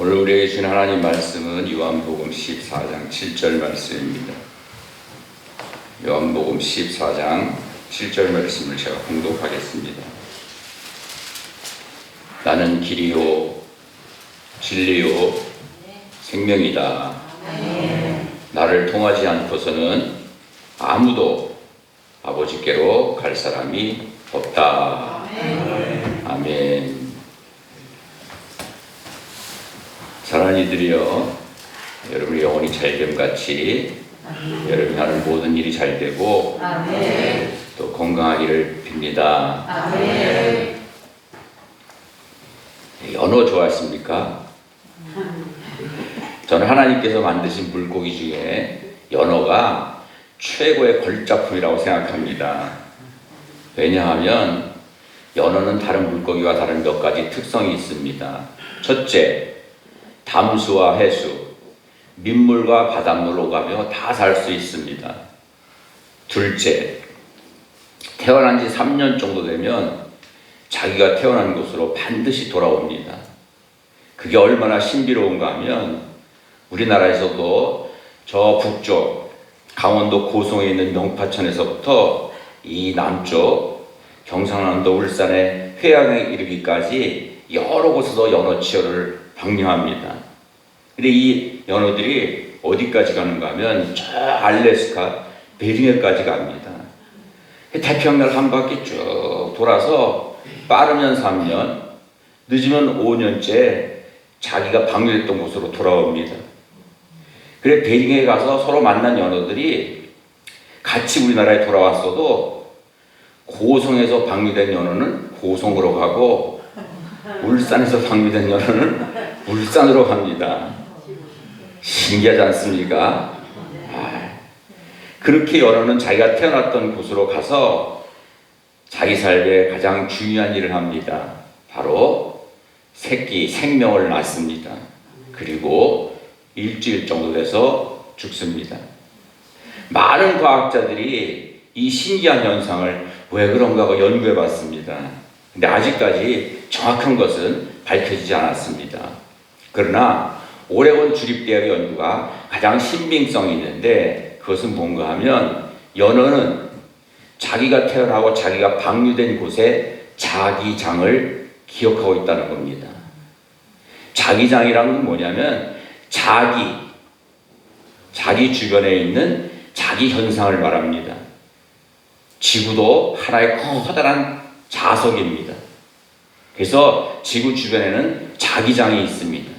오늘 우리에게 주신 하나님 말씀은 요한복음 14장 7절 말씀입니다. 요한복음 14장 7절 말씀을 제가 봉독하겠습니다. 나는 길이요 진리요 생명이다. 나를 통하지 않고서는 아무도 아버지께로 갈 사람이 없다. 아멘. 사랑하는 이들이여, 여러분의 영혼이 잘됨같이 여러분이 하는 모든 일이 잘되고 또 건강하기를 빕니다. 연어 좋아하십니까? 저는 하나님께서 만드신 물고기 중에 연어가 최고의 걸작품이라고 생각합니다. 왜냐하면 연어는 다른 물고기와 다른 몇 가지 특성이 있습니다. 첫째, 담수와 해수, 민물과 바닷물 오가며 다 살 수 있습니다. 둘째, 태어난 지 3년 정도 되면 자기가 태어난 곳으로 반드시 돌아옵니다. 그게 얼마나 신비로운가 하면 우리나라에서도 저 북쪽 강원도 고성에 있는 명파천에서부터 이 남쪽 경상남도 울산의 회양에 이르기까지 여러 곳에서 연어 치어를 방영합니다. 근데 이 연어들이 어디까지 가는가 하면 저 알래스카 베링해까지 갑니다. 태평양을 한 바퀴 쭉 돌아서 빠르면 3년, 늦으면 5년째 자기가 방류했던 곳으로 돌아옵니다. 그래 베링해에 가서 서로 만난 연어들이 같이 우리나라에 돌아왔어도 고성에서 방류된 연어는 고성으로 가고 울산에서 방류된 연어는 울산으로 갑니다. 신기하지 않습니까? 그렇게 연어는 자기가 태어났던 곳으로 가서 자기 삶의 가장 중요한 일을 합니다. 바로 새끼, 생명을 낳습니다. 그리고 일주일 정도 돼서 죽습니다. 많은 과학자들이 이 신기한 현상을 왜 그런가 하고 연구해 봤습니다. 근데 아직까지 정확한 것은 밝혀지지 않았습니다. 그러나 오레곤 주립대학의 연구가 가장 신빙성이 있는데 그것은 뭔가 하면 연어는 자기가 태어나고 자기가 방류된 곳에 자기장을 기억하고 있다는 겁니다. 자기장이란 건 뭐냐면 자기 주변에 있는 자기 현상을 말합니다. 지구도 하나의 커다란 자석입니다. 그래서 지구 주변에는 자기장이 있습니다.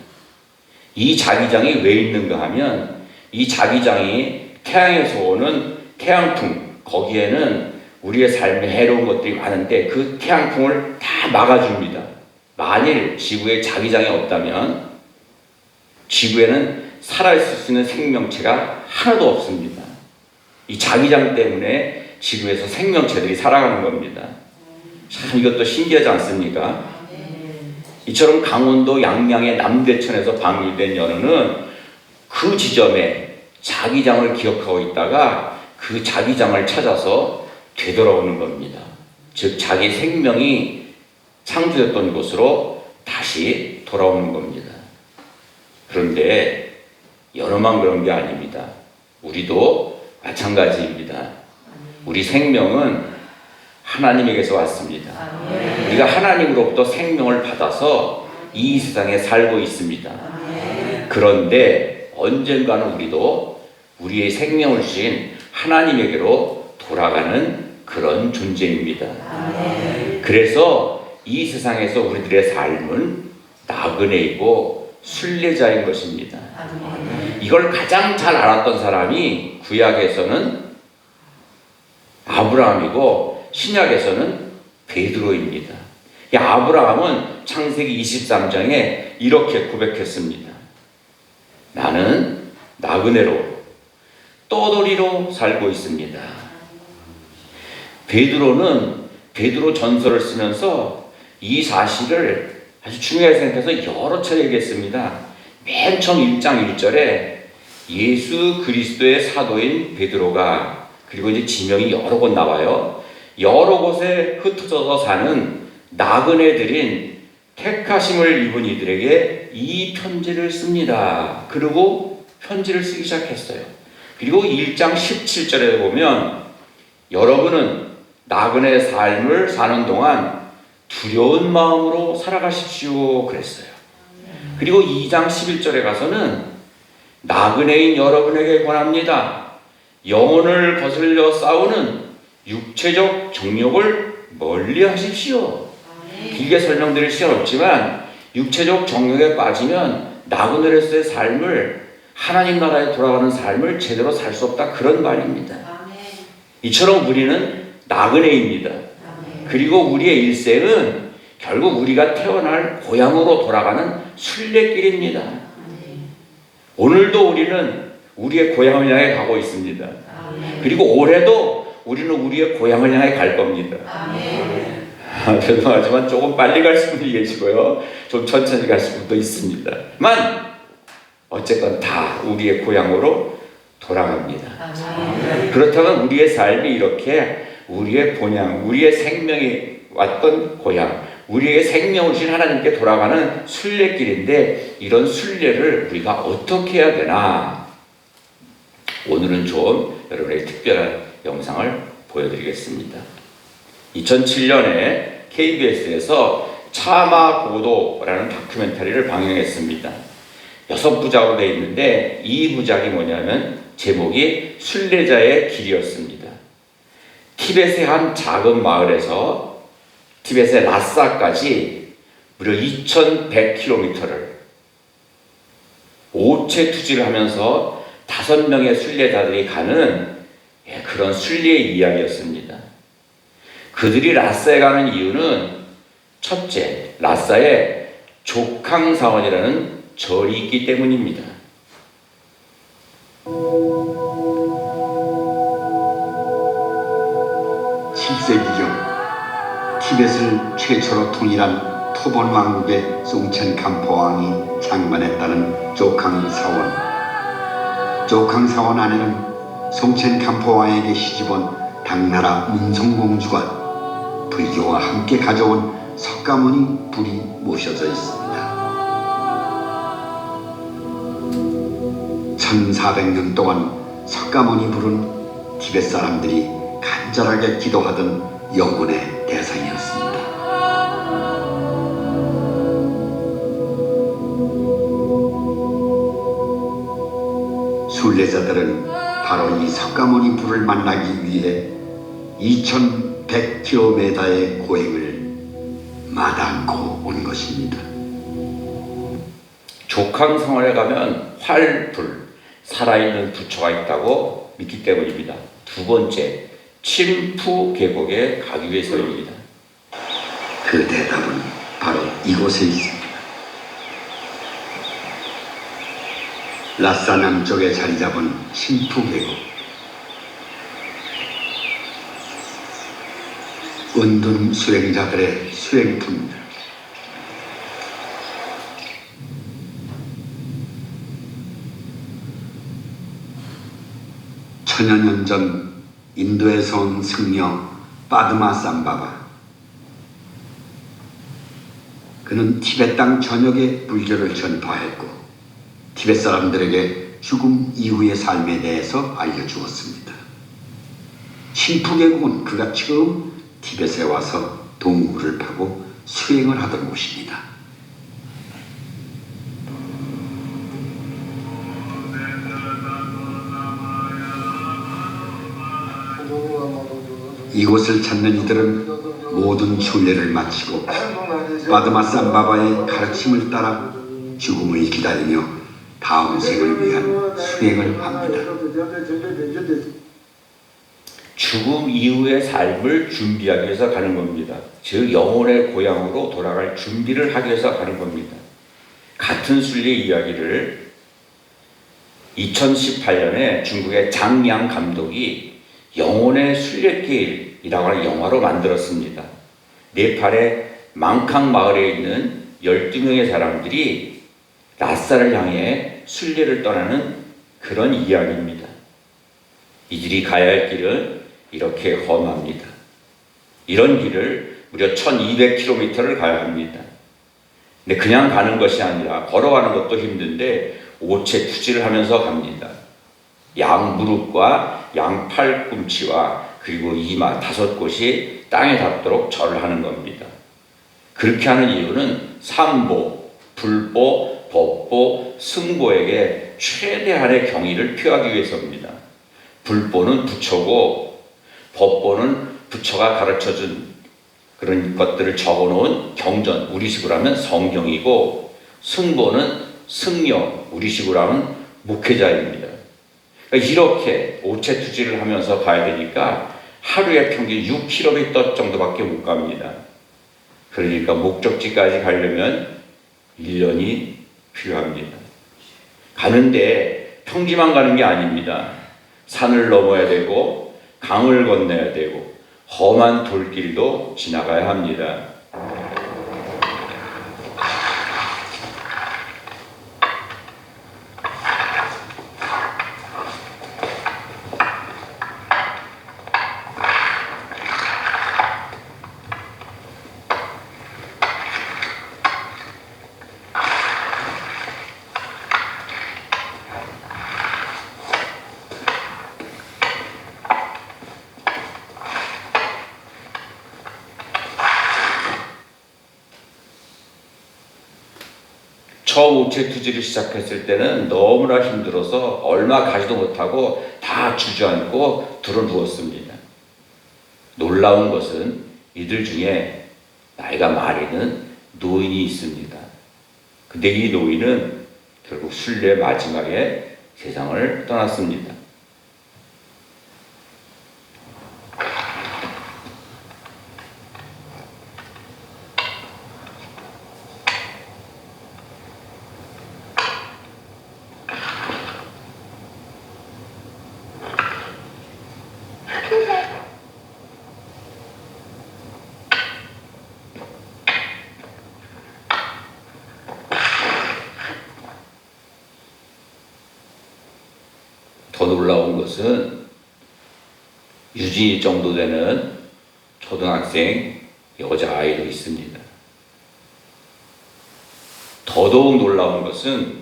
이 자기장이 왜 있는가 하면 이 자기장이 태양에서 오는 태양풍, 거기에는 우리의 삶에 해로운 것들이 많은데 그 태양풍을 다 막아줍니다. 만일 지구에 자기장이 없다면 지구에는 살아있을 수 있는 생명체가 하나도 없습니다. 이 자기장 때문에 지구에서 생명체들이 살아가는 겁니다. 참 이것도 신기하지 않습니까? 이처럼 강원도 양양의 남대천에서 방류된 연어는 그 지점에 자기장을 기억하고 있다가 그 자기장을 찾아서 되돌아오는 겁니다. 즉 자기 생명이 창조됐던 곳으로 다시 돌아오는 겁니다. 그런데 연어만 그런 게 아닙니다. 우리도 마찬가지입니다. 우리 생명은 하나님에게서 왔습니다. 우리가 하나님으로부터 생명을 받아서 이 세상에 살고 있습니다. 그런데 언젠가는 우리도 우리의 생명을 주신 하나님에게로 돌아가는 그런 존재입니다. 그래서 이 세상에서 우리들의 삶은 나그네이고 순례자인 것입니다. 이걸 가장 잘 알았던 사람이 구약에서는 아브라함이고 신약에서는 베드로입니다. 아브라함은 창세기 23장에 이렇게 고백했습니다. 나는 나그네로 떠돌이로 살고 있습니다. 베드로는 베드로 전서를 쓰면서 이 사실을 아주 중요하게 생각해서 여러 차례 얘기했습니다. 맨 처음 1장 1절에 예수 그리스도의 사도인 베드로가, 그리고 이제 지명이 여러 곳 나와요. 여러 곳에 흩어져서 사는 나그네들인 택하심을 입은 이들에게 이 편지를 씁니다. 그리고 편지를 쓰기 시작했어요. 그리고 1장 17절에 보면 여러분은 나그네 삶을 사는 동안 두려운 마음으로 살아가십시오 그랬어요. 그리고 2장 11절에 가서는 나그네인 여러분에게 권합니다. 영혼을 거슬려 싸우는 육체적 정욕을 멀리 하십시오. 길게 설명드릴 시간 없지만 육체적 정욕에 빠지면 나그네로서의 삶을, 하나님 나라에 돌아가는 삶을 제대로 살 수 없다, 그런 말입니다. 이처럼 우리는 나그네입니다. 그리고 우리의 일생은 결국 우리가 태어날 고향으로 돌아가는 순례길입니다. 오늘도 우리는 우리의 고향을 향해 가고 있습니다. 그리고 올해도 우리는 우리의 고향을 향해 갈 겁니다. 죄송하지만 조금 빨리 가시는 분이 계시고요, 좀 천천히 가시는 분도 있습니다만 어쨌건 다 우리의 고향으로 돌아갑니다. 그렇다면 우리의 삶이 이렇게 우리의 본향, 우리의 생명이 왔던 고향, 우리의 생명을 주신 하나님께 돌아가는 순례길인데, 이런 순례를 우리가 어떻게 해야 되나, 오늘은 좀 여러분에게 특별한 영상을 보여드리겠습니다. 2007년에 KBS에서 차마고도라는 다큐멘터리를 방영했습니다. 6부작으로 되어 있는데 이 부작이 뭐냐면 제목이 순례자의 길이었습니다. 티벳의 한 작은 마을에서 티벳의 라싸까지 무려 2100km를 오체 투지를 하면서 5명의 순례자들이 가는 그런 순례의 이야기였습니다. 그들이 라싸에 가는 이유는 첫째, 라싸에 족항사원이라는 절이 있기 때문입니다. 티벳을 최초로 통일한 토본 왕국의 송첸 간포왕이 창건했다는 족항사원. 족항사원 안에는 송첸 간포왕에게 시집온 당나라 문성공주가 불교와 함께 가져온 석가모니 불이 모셔져 있습니다. 1400년 동안 석가모니 불은 티벳 사람들이 간절하게 기도하던 영혼의 대상이었습니다. 순례자들은 바로 이 석가모니 불을 만나기 위해 2100km의 고행을 마다않고 온 것입니다. 족항성원에 가면 활불, 살아있는 부처가 있다고 믿기 때문입니다. 두 번째, 침푸 계곡에 가기 위해서입니다. 그 대답은 바로 이곳에 있습니다. 라싸 남쪽에 자리 잡은 침푸 계곡. 은둔 수행자들의 수행터입니다. 천여년 전 인도에서 온 승려 빠드마 삼바바. 그는 티벳 땅 전역에 불교를 전파했고 티벳 사람들에게 죽음 이후의 삶에 대해서 알려주었습니다. 침푸계곡은 그가 처음 티벳에 와서 동굴을 파고 수행을 하던 곳입니다. 이곳을 찾는 이들은 모든 순례를 마치고 빠드마 삼바바의 가르침을 따라 죽음을 기다리며 다음 생을 위한 수행을 합니다. 죽음 이후의 삶을 준비하기 위해서 가는 겁니다. 즉 영혼의 고향으로 돌아갈 준비를 하기 위해서 가는 겁니다. 같은 순례 이야기를 2018년에 중국의 장양 감독이 영혼의 순례길이라고 하는 영화로 만들었습니다. 네팔의 망캉 마을에 있는 12명의 사람들이 라싸를 향해 순례를 떠나는 그런 이야기입니다. 이들이 가야 할 길은 이렇게 험합니다. 이런 길을 무려 1200km를 가야 합니다. 근데 그냥 가는 것이 아니라 걸어가는 것도 힘든데 오체투지를 하면서 갑니다. 양 무릎과 양 팔꿈치와 그리고 이마 5곳이 땅에 닿도록 절을 하는 겁니다. 그렇게 하는 이유는 삼보, 불보, 법보, 승보에게 최대한의 경의를 표하기 위해서입니다. 불보는 부처고 법보는 부처가 가르쳐준 그런 것들을 적어놓은 경전, 우리식으로 하면 성경이고, 승보는 승려, 우리식으로 하면 목회자입니다. 그러니까 이렇게 오체투지를 하면서 가야 되니까 하루에 평균 6km 정도밖에 못 갑니다. 그러니까 목적지까지 가려면 1년이 필요합니다. 가는데 평지만 가는 게 아닙니다. 산을 넘어야 되고 강을 건너야 되고 험한 돌길도 지나가야 합니다. 처음 우체투지를 시작했을 때는 너무나 힘들어서 얼마 가지도 못하고 다 주저앉고 들어 누웠습니다. 놀라운 것은 이들 중에 나이가 많이는 노인이 있습니다. 근데 이 노인은 결국 순례 마지막에 세상을 떠났습니다. 더 놀라운 것은 유진이 정도 되는 초등학생 여자아이도 있습니다. 더더욱 놀라운 것은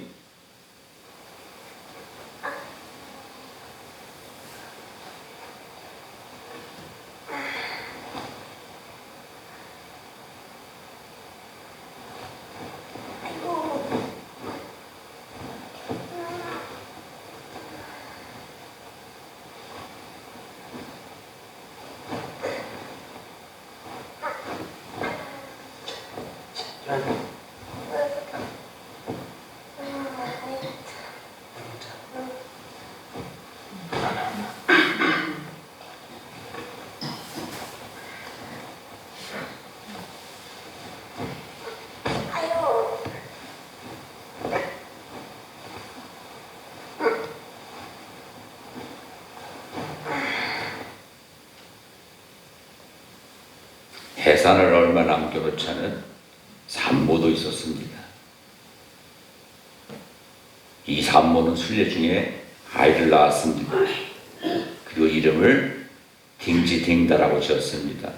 해산을 얼마 남겨놓지 않은 산모도 있었습니다. 이 산모는 순례 중에 아이를 낳았습니다. 그리고 이름을 딩지딩다라고 지었습니다.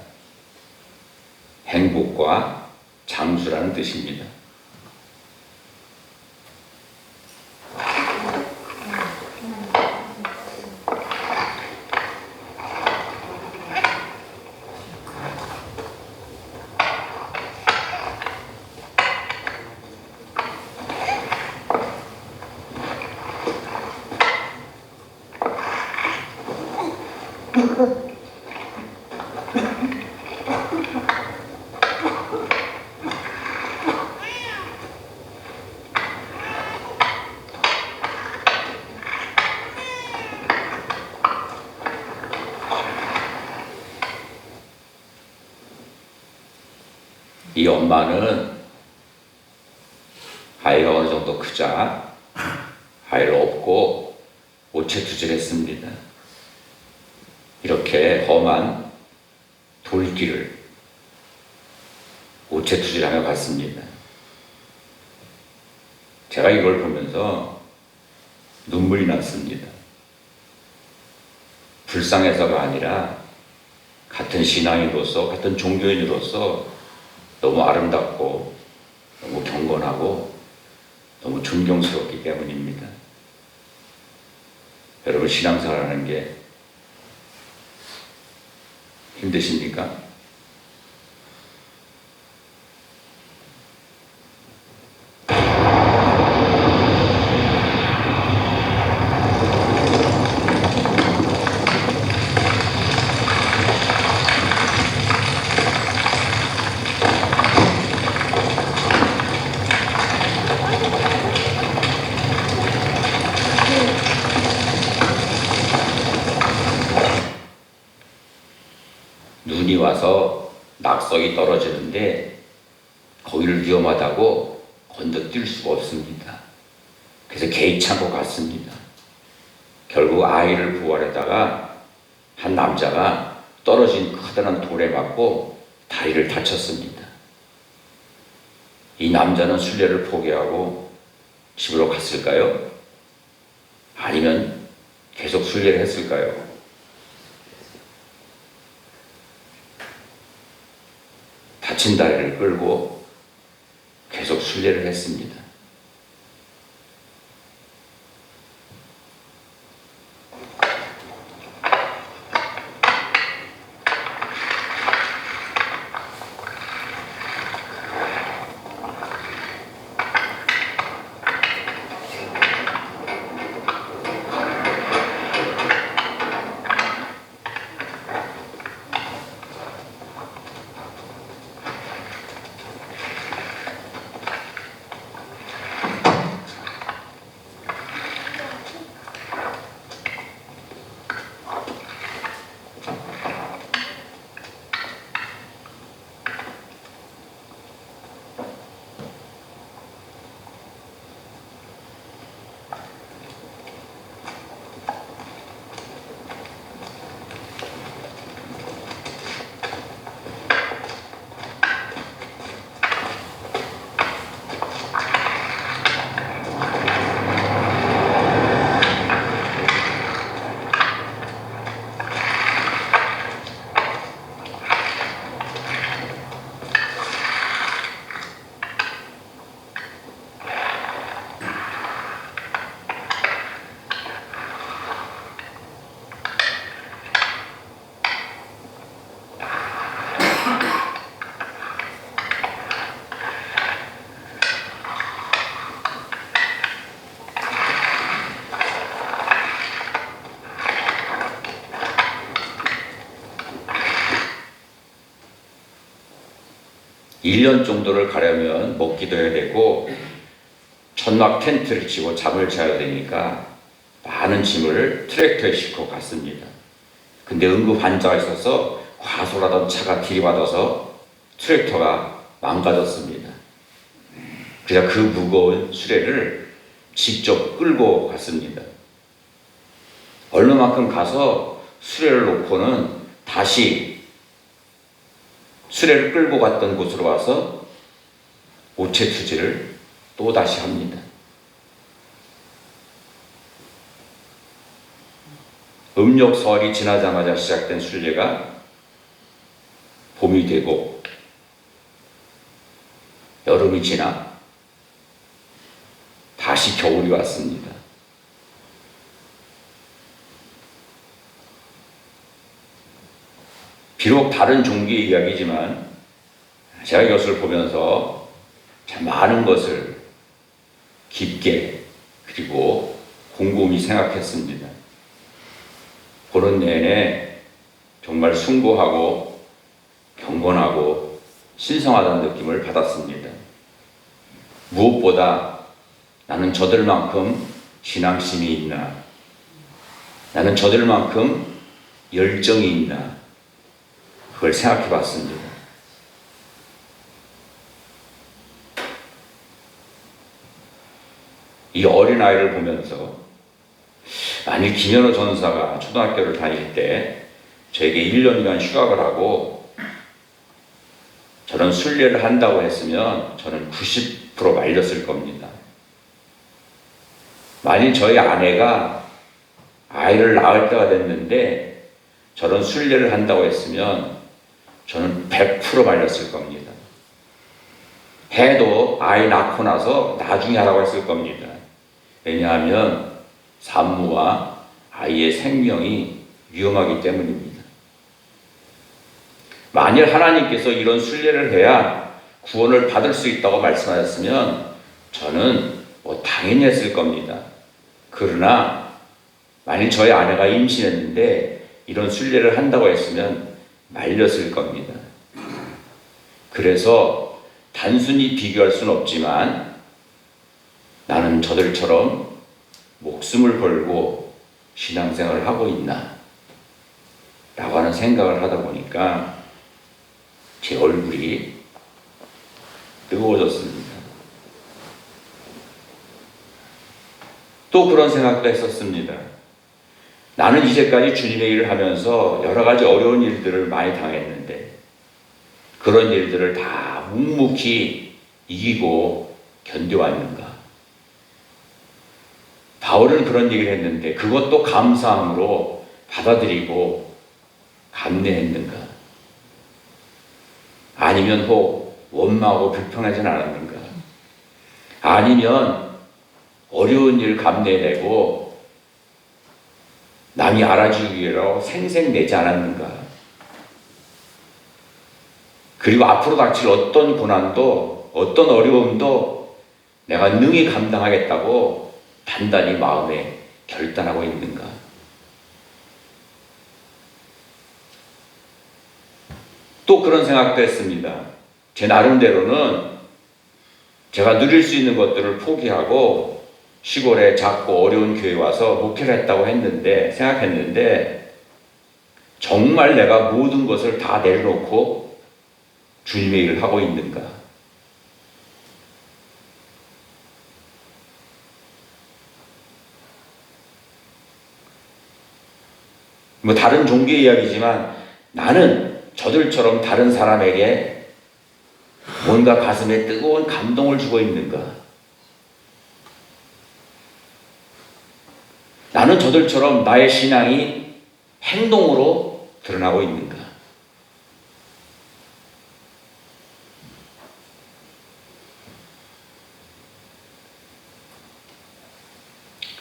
행복과 장수라는 뜻입니다. 이 엄마는 아이가 어느 정도 크자 아이를 업고 오체투지를 했습니다. 이렇게 험한 돌길을 오체투지하며 갔습니다. 제가 이걸 보면서 눈물이 났습니다. 불쌍해서가 아니라 같은 신앙인으로서, 같은 종교인으로서 너무 아름답고 너무 경건한 너무 존경스럽기 때문입니다. 여러분, 신앙생활하는 게 힘드십니까? 눈이 와서 낙석이 떨어지는데 거기를 위험하다고 건너뛸 수가 없습니다. 그래서 개의찮고 갔습니다. 결국 아이를 구하려다가 한 남자가 떨어진 커다란 돌에 맞고 다리를 다쳤습니다. 이 남자는 순례를 포기하고 집으로 갔을까요? 아니면 계속 순례를 했을까요? 다친 다리를 끌고 계속 순례를 했습니다. 일 년 정도를 가려면 먹기도 해야 되고 천막 텐트를 치고 잠을 자야 되니까 많은 짐을 트랙터에 싣고 갔습니다. 근데 응급 환자가 있어서 과속하던 차가 들이받아서 트랙터가 망가졌습니다. 그래서 그 무거운 수레를 직접 끌고 갔습니다. 얼마만큼 가서 수레를 놓고는 다시 수레를 끌고 갔던 곳으로 와서 오체투지를 또 다시 합니다. 음력설이 지나자마자 시작된 순례가 봄이 되고 여름이 지나 다시 겨울이 왔습니다. 비록 다른 종교의 이야기지만 제가 이것을 보면서 참 많은 것을 깊게 그리고 곰곰이 생각했습니다. 보는 내내 정말 숭고하고 경건하고 신성하다는 느낌을 받았습니다. 무엇보다 나는 저들만큼 신앙심이 있나? 나는 저들만큼 열정이 있나? 그걸 생각해 봤습니다. 이 어린아이를 보면서 만일 김연호 전사가 초등학교를 다닐 때 저에게 1년간 휴학을 하고 저는 순례를 한다고 했으면 저는 90% 말렸을 겁니다. 만일 저희 아내가 아이를 낳을 때가 됐는데 저는 순례를 한다고 했으면 저는 100% 말렸을 겁니다. 해도 아이 낳고 나서 나중에 하라고 했을 겁니다. 왜냐하면 산모와 아이의 생명이 위험하기 때문입니다. 만일 하나님께서 이런 순례를 해야 구원을 받을 수 있다고 말씀하셨으면 저는 당연히 했을 겁니다. 그러나 만일 저희 아내가 임신했는데 이런 순례를 한다고 했으면 말렸을 겁니다. 그래서 단순히 비교할 수는 없지만 나는 저들처럼 목숨을 걸고 신앙생활을 하고 있나 라고 하는 생각을 하다 보니까 제 얼굴이 뜨거워졌습니다. 또 그런 생각도 했었습니다. 나는 이제까지 주님의 일을 하면서 여러 가지 어려운 일들을 많이 당했는데 그런 일들을 다 묵묵히 이기고 견뎌왔는가? 바울은 그런 얘기를 했는데 그것도 감사함으로 받아들이고 감내했는가? 아니면 혹 원망하고 불평하진 않았는가? 아니면 어려운 일 감내내고 남이 알아주기 위해서 생색내지 않았는가? 그리고 앞으로 닥칠 어떤 고난도 어떤 어려움도 내가 능히 감당하겠다고 단단히 마음에 결단하고 있는가? 또 그런 생각도 했습니다. 제 나름대로는 제가 누릴 수 있는 것들을 포기하고 시골에 작고 어려운 교회에 와서 목회를 했다고 생각했는데 정말 내가 모든 것을 다 내려놓고 주님의 일을 하고 있는가? 다른 종교 이야기지만 나는 저들처럼 다른 사람에게 뭔가 가슴에 뜨거운 감동을 주고 있는가? 나는 저들처럼 나의 신앙이 행동으로 드러나고 있는가?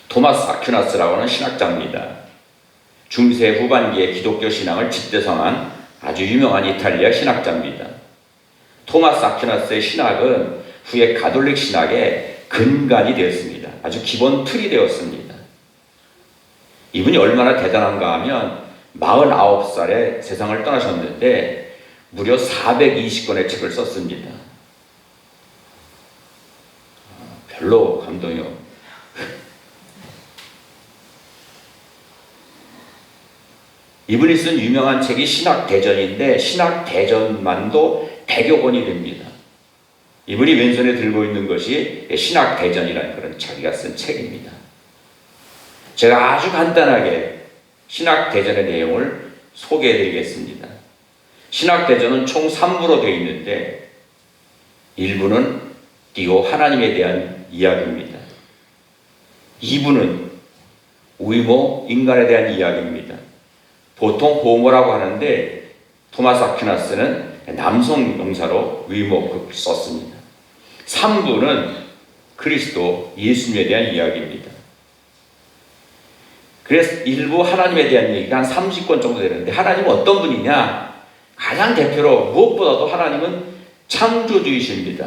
토마스 아퀴나스라고 하는 신학자입니다. 중세 후반기에 기독교 신앙을 집대성한 아주 유명한 이탈리아 신학자입니다. 토마스 아퀴나스의 신학은 후에 가톨릭 신학의 근간이 되었습니다. 아주 기본 틀이 되었습니다. 이분이 얼마나 대단한가 하면 49살에 세상을 떠나셨는데 무려 420권의 책을 썼습니다. 별로 감동이 없습니다. 이분이 쓴 유명한 책이 신학대전인데 신학대전만도 100여 권이 됩니다. 이분이 왼손에 들고 있는 것이 신학대전이라는 그런 자기가 쓴 책입니다. 제가 아주 간단하게 신학대전의 내용을 소개해 드리겠습니다. 신학대전은 총 3부로 되어 있는데 1부는 띠오 하나님에 대한 이야기입니다. 2부는 위모 인간에 대한 이야기입니다. 보통 호모라고 하는데 토마스 아퀴나스는 남성 용사로 위모를 썼습니다. 3부는 그리스도 예수님에 대한 이야기입니다. 그래서 일부 하나님에 대한 얘기가 한 30권 정도 되는데 하나님은 어떤 분이냐? 가장 대표로 무엇보다도 하나님은 창조주이십니다.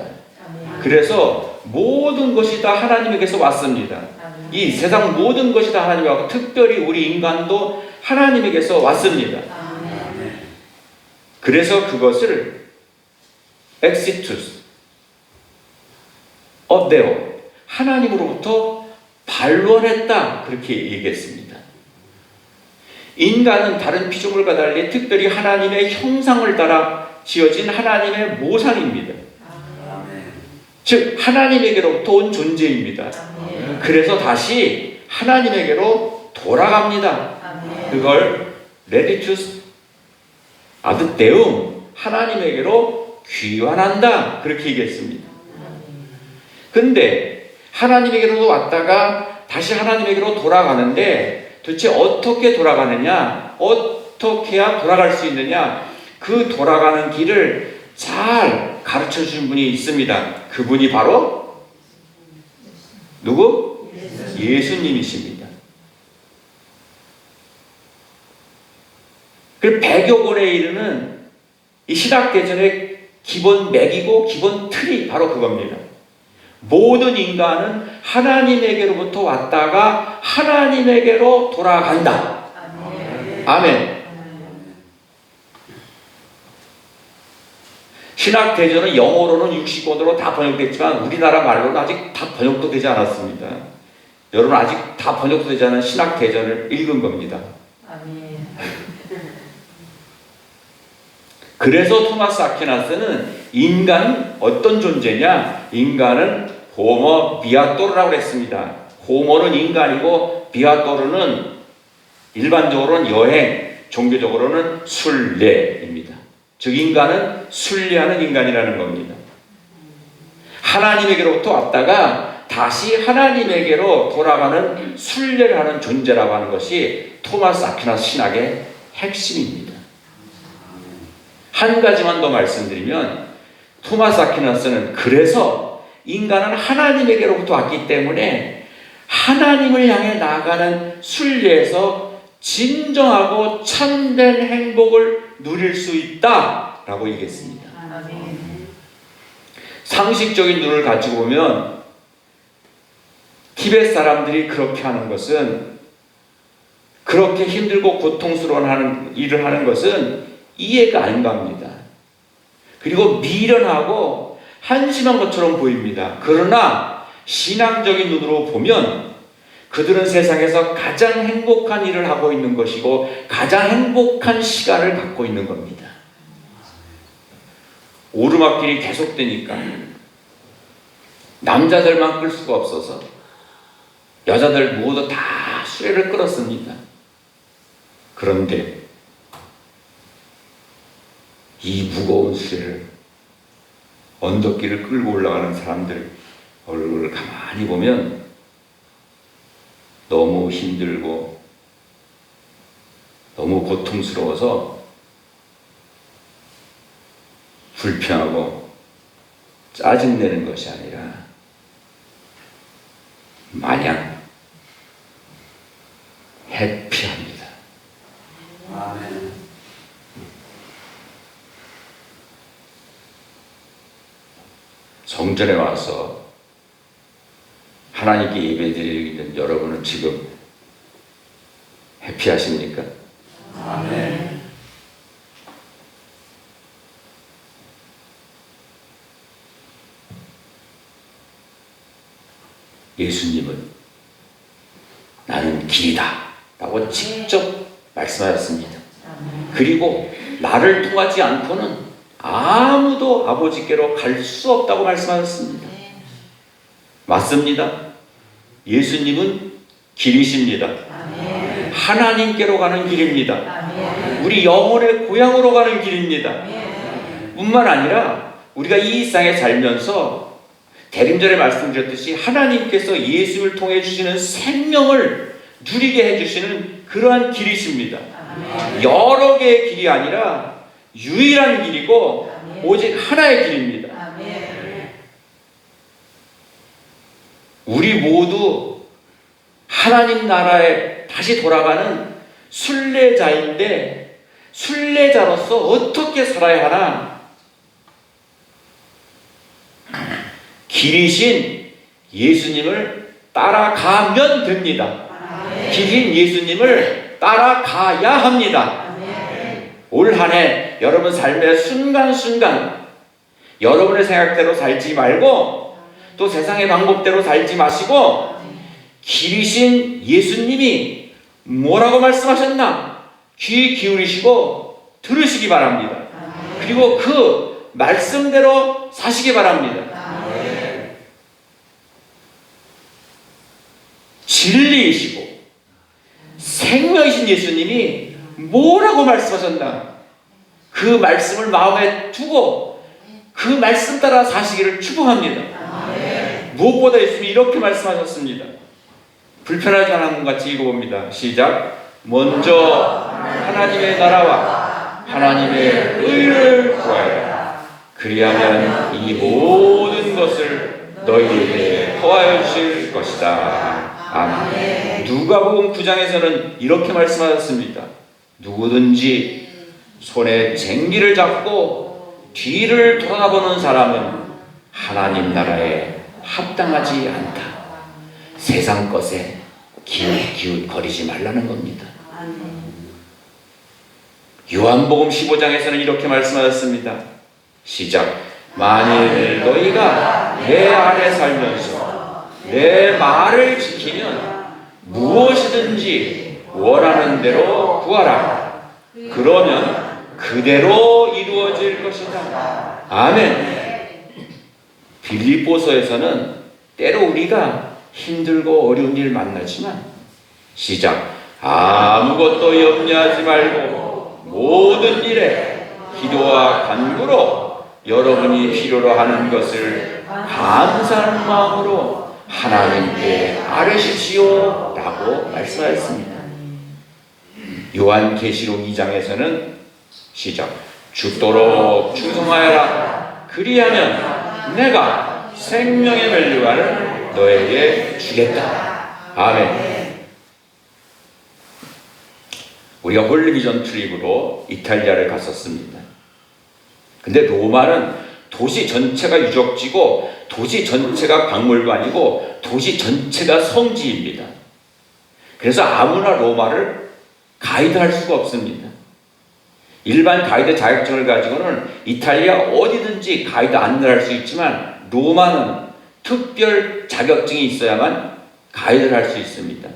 그래서 모든 것이 다 하나님에게서 왔습니다. 이 세상 모든 것이 다 하나님이 왔고 특별히 우리 인간도 하나님에게서 왔습니다. 그래서 그것을 엑시투스 업데오 하나님으로부터 반론했다 그렇게 얘기했습니다. 인간은 다른 피조물과 달리 특별히 하나님의 형상을 따라 지어진 하나님의 모상입니다. 즉 하나님에게로부터 온 존재입니다. 그래서 다시 하나님에게로 돌아갑니다. 그걸 레디투스 아드데움 하나님에게로 귀환한다 그렇게 얘기했습니다. 근데 하나님에게로 왔다가 다시 하나님에게로 돌아가는데 도대체 어떻게 돌아가느냐, 어떻게 해야 돌아갈 수 있느냐, 그 돌아가는 길을 잘 가르쳐 주신 분이 있습니다. 그분이 바로 누구? 예수님이십니다. 그 100여 권에 이르는 이 신학대전의 기본 맥이고 기본 틀이 바로 그겁니다. 모든 인간은 하나님에게로부터 왔다가 하나님에게로 돌아간다. 아멘. 신학대전은 영어로는 60권으로 다 번역됐지만 우리나라 말로는 아직 다 번역도 되지 않았습니다. 여러분 아직 다 번역도 되지 않은 신학대전을 읽은 겁니다. 그래서 토마스 아퀴나스는 인간은 어떤 존재냐? 인간은 호모 비아토르라고 했습니다. 호모는 인간이고 비아토르는 일반적으로는 여행, 종교적으로는 순례입니다. 즉 인간은 순례하는 인간이라는 겁니다. 하나님에게로부터 왔다가 다시 하나님에게로 돌아가는 순례를 하는 존재라고 하는 것이 토마스 아퀴나스 신학의 핵심입니다. 한 가지만 더 말씀드리면 토마스 아퀴나스는 그래서 인간은 하나님에게로부터 왔기 때문에 하나님을 향해 나아가는 순례에서 진정하고 참된 행복을 누릴 수 있다라고 얘기했습니다. 상식적인 눈을 가지고 보면 티베트 사람들이 그렇게 하는 것은, 그렇게 힘들고 고통스러운 일을 하는 것은 이해가 안 갑니다. 그리고 미련하고 한심한 것처럼 보입니다. 그러나 신앙적인 눈으로 보면 그들은 세상에서 가장 행복한 일을 하고 있는 것이고 가장 행복한 시간을 갖고 있는 겁니다. 오르막길이 계속되니까 남자들만 끌 수가 없어서 여자들 모두 다 수레를 끌었습니다. 그런데 이 무거운 수레를 언덕길을 끌고 올라가는 사람들 얼굴을 가만히 보면 너무 힘들고 너무 고통스러워서 불평하고 짜증내는 것이 아니라 마냥 해피합니다. 아멘. 성전에 와서 하나님께 예배드리는 여러분은 지금 해피하십니까? 아멘. 예수님은 나는 길이다 라고 직접 말씀하셨습니다. 그리고 나를 통하지 않고는 아무도 아버지께로 갈 수 없다고 말씀하셨습니다. 맞습니다. 예수님은 길이십니다. 하나님께로 가는 길입니다. 우리 영혼의 고향으로 가는 길입니다. 뿐만 아니라 우리가 이 세상에 살면서 대림절에 말씀드렸듯이 하나님께서 예수를 통해 주시는 생명을 누리게 해주시는 그러한 길이십니다. 여러 개의 길이 아니라 유일한 길이고 오직 하나의 길입니다. 우리 모두 하나님 나라에 다시 돌아가는 순례자인데 순례자로서 어떻게 살아야 하나? 길이신 예수님을 따라가면 됩니다. 길인 예수님을 따라가야 합니다. 올 한 해 여러분 삶의 순간순간 여러분의 생각대로 살지 말고 또 세상의 방법대로 살지 마시고 길이신 예수님이 뭐라고 말씀하셨나 귀 기울이시고 들으시기 바랍니다. 그리고 그 말씀대로 사시기 바랍니다. 진리이시고 생명이신 예수님이 뭐라고 말씀하셨나 그 말씀을 마음에 두고 그 말씀 따라 사시기를 축복합니다. 무엇보다 예수님이 이렇게 말씀하셨습니다. 불편하지 않은 것 같이 읽어봅니다. 시작. 먼저 하나님의 나라와 하나님의 의를 구하여라. 그리하면 이 모든 것을 너희에게 더하여 주실 것이다. 아멘. 누가복음 9장에서는 이렇게 말씀하셨습니다. 누구든지 손에 쟁기를 잡고 뒤를 돌아보는 사람은 하나님 나라에 합당하지 않다. 세상 것에 기웃거리지 말라는 겁니다. 요한복음 15장에서는 이렇게 말씀하셨습니다. 시작. 만일 너희가 내 아래 살면서 내 말을 지키면 무엇이든지 원하는 대로 구하라. 그러면 그대로 이루어질 것이다. 아멘. 빌립보서에서는 때로 우리가 힘들고 어려운 일 만나지만 시작. 아무것도 염려하지 말고 모든 일에 기도와 간구로 여러분이 필요로 하는 것을 감사하는 마음으로 하나님께 아뢰십시오 라고 말씀하였습니다. 요한계시록 2장에서는 시작. 죽도록 충성하여라. 그리하면 내가 생명의 멸류관을 너에게 주겠다. 아멘. 우리가 홀리비전 트립으로 이탈리아를 갔었습니다. 근데 로마는 도시 전체가 유적지고 도시 전체가 박물관이고 도시 전체가 성지입니다. 그래서 아무나 로마를 가이드할 수가 없습니다. 일반 가이드 자격증을 가지고는 이탈리아 어디든지 가이드 안내할 수 있지만 로마는 특별 자격증이 있어야만 가이드를 할 수 있습니다.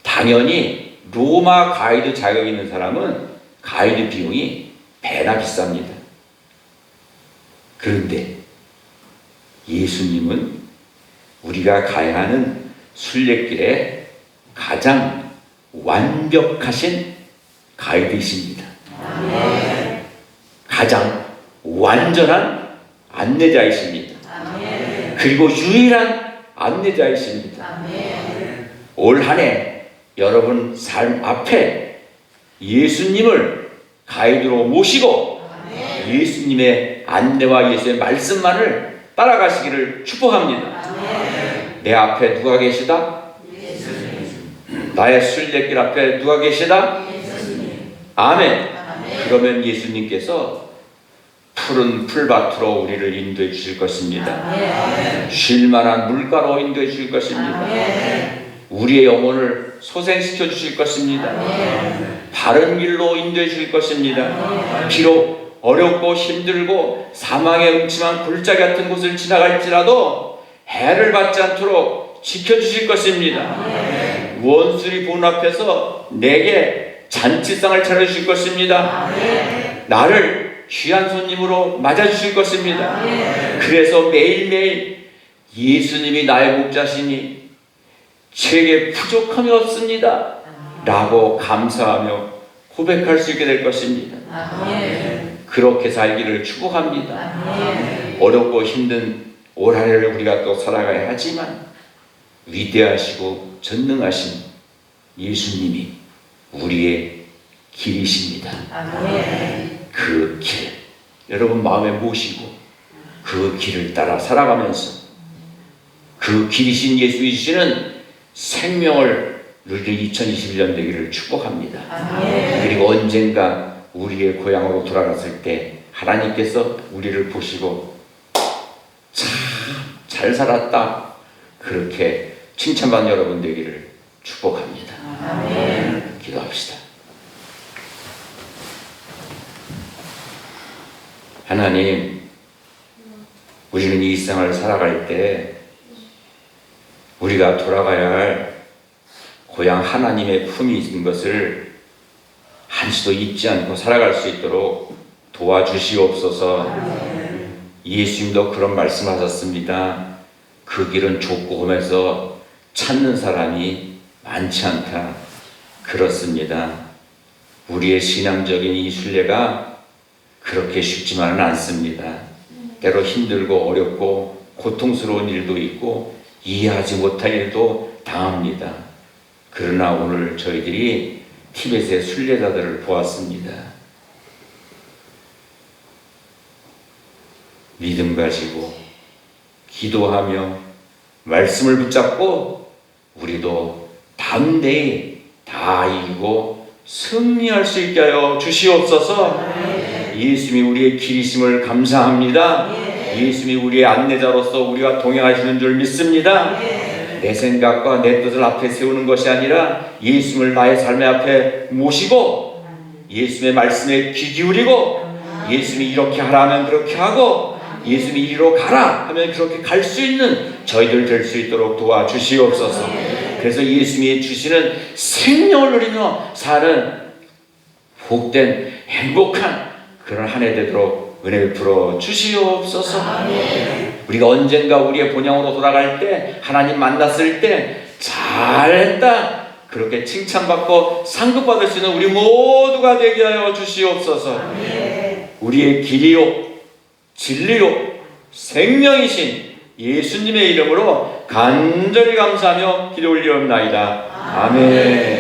당연히 로마 가이드 자격 있는 사람은 가이드 비용이 배나 비쌉니다. 그런데 예수님은 우리가 가야 하는 순례길에 가장 완벽하신 가이드이십니다. 가장 완전한 안내자이십니다. 그리고 유일한 안내자이십니다. 올 한 해 여러분 삶 앞에 예수님을 가이드로 모시고 예수님의 안내와 예수의 말씀만을 따라가시기를 축복합니다. 내 앞에 누가 계시다? 나의 순례길 앞에 누가 계시다? 아멘. 그러면 예수님께서 푸른 풀밭으로 우리를 인도해 주실 것입니다. 쉴 만한 물가로 인도해 주실 것입니다. 우리의 영혼을 소생시켜 주실 것입니다. 바른 길로 인도해 주실 것입니다. 비록 어렵고 힘들고 사망의 음침한 골짜기 같은 곳을 지나갈지라도 해를 받지 않도록 지켜주실 것입니다. 원수리 본 앞에서 내게 잔치상을 차려주실 것입니다. 나를 귀한 손님으로 맞아주실 것입니다. 그래서 매일매일 예수님이 나의 목자시니 제게 부족함이 없습니다 라고 감사하며 고백할 수 있게 될 것입니다. 그렇게 살기를 축복합니다. 어렵고 힘든 올 한 해를 우리가 또 살아가야 하지만 위대하시고 전능하신 예수님이 우리의 길이십니다. 그 길, 여러분 마음에 모시고 그 길을 따라 살아가면서 그 길이신 예수이시는 생명을 누리는 2021년 되기를 축복합니다. 그리고 언젠가 우리의 고향으로 돌아갔을 때 하나님께서 우리를 보시고 참 잘 살았다 그렇게 칭찬받는 여러분 되기를 축복합니다. 기도합시다. 하나님, 우리는 이 세상을 살아갈 때 우리가 돌아가야 할 고향 하나님의 품이 있는 것을 한시도 잊지 않고 살아갈 수 있도록 도와주시옵소서. 예수님도 그런 말씀하셨습니다. 그 길은 좁고 험해서 찾는 사람이 많지 않다. 그렇습니다. 우리의 신앙적인 이 순례가 그렇게 쉽지만은 않습니다. 때로 힘들고 어렵고 고통스러운 일도 있고 이해하지 못할 일도 당합니다. 그러나 오늘 저희들이 티벳의 순례자들을 보았습니다. 믿음 가지고 기도하며 말씀을 붙잡고 우리도 담대히 다 이기고 승리할 수 있게 하여 주시옵소서. 예수님이 우리의 길이심을 감사합니다. 예수님이 우리의 안내자로서 우리와 동행하시는 줄 믿습니다. 내 생각과 내 뜻을 앞에 세우는 것이 아니라 예수님을 나의 삶의 앞에 모시고 예수님의 말씀에 귀 기울이고 예수님이 이렇게 하라면 그렇게 하고 예수님이 이리로 가라 하면 그렇게 갈 수 있는 저희들 될 수 있도록 도와주시옵소서. 그래서 예수님이 주시는 생명을 누리며 사는 복된 행복한 그런 한 해 되도록 은혜 베풀어 주시옵소서. 우리가 언젠가 우리의 본향으로 돌아갈 때 하나님 만났을 때 잘했다 그렇게 칭찬받고 상급받을 수 있는 우리 모두가 되게 하여 주시옵소서. 우리의 길이요 진리요 생명이신 예수님의 이름으로 간절히 감사하며 기도 올리옵나이다. 아멘.